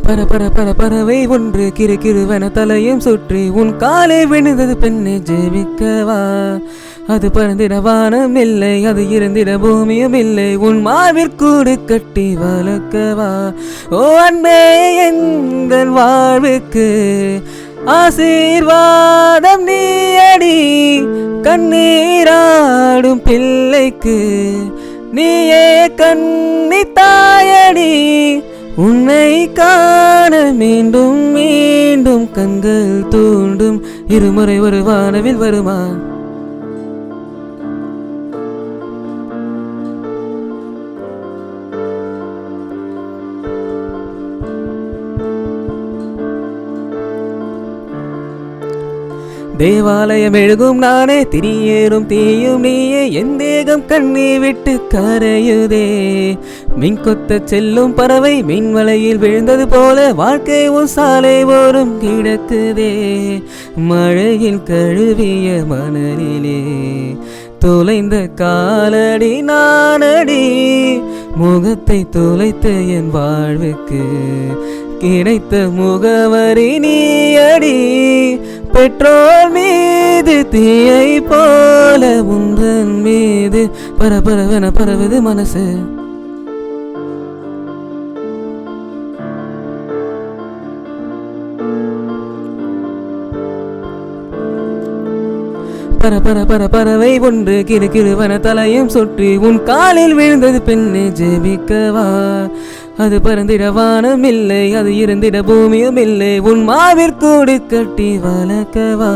பர பர பர பறவை ஒன்று கிரு கிருவன தலையும் சுற்றி உன் காலை விழுந்தது பெண்ணை ஜெபிக்கவா. அது பறந்திட வானம் இல்லை, அது இருந்திட பூமியும் இல்லை, உன் மாவிற்கூடு கட்டி வளர்க்கவா. ஓ அன்பே எங்கள் வாழ்வுக்கு ஆசீர்வாதம் நீயடி, கண்ணீராடும் பிள்ளைக்கு நீயே கண்ணி தாயடி. உன்னை காண மீண்டும் மீண்டும் கண்கள் தூண்டும், இருமுறை ஒரு வானவில் வருமா. தேவாலயம் எழுகும் நானே, திரியேறும் தீயும் நீயே, என் தேகம் கண்ணி விட்டு கரையுதே. மின் கொத்த செல்லும் பறவை மின்வலையில் விழுந்தது போல வாழ்க்கை உன் சாலை ஓரும் கிடக்குதே. மழையில் கழுவிய மணலிலே தொலைந்த காலடி நானடி, முகத்தை தொலைத்த என் வாழ்வுக்கு கிடைத்த முகவரி நீயடி. பெட்ரோல் மீது தீயை போல உந்தன் மீது பரபரவென பரவுது மனசு. பர பர பர பறவை ஒன்று கிரு கிருவன தலையும் சுற்றி உன் காலில் விழுந்தது பெண்ணை ஜெபிக்கவா. அது பறந்திட வானம் இல்லை, அது இருந்திட பூமியும் இல்லை, உன் மாவிற்கூடு கட்டி வளர்க்கவா.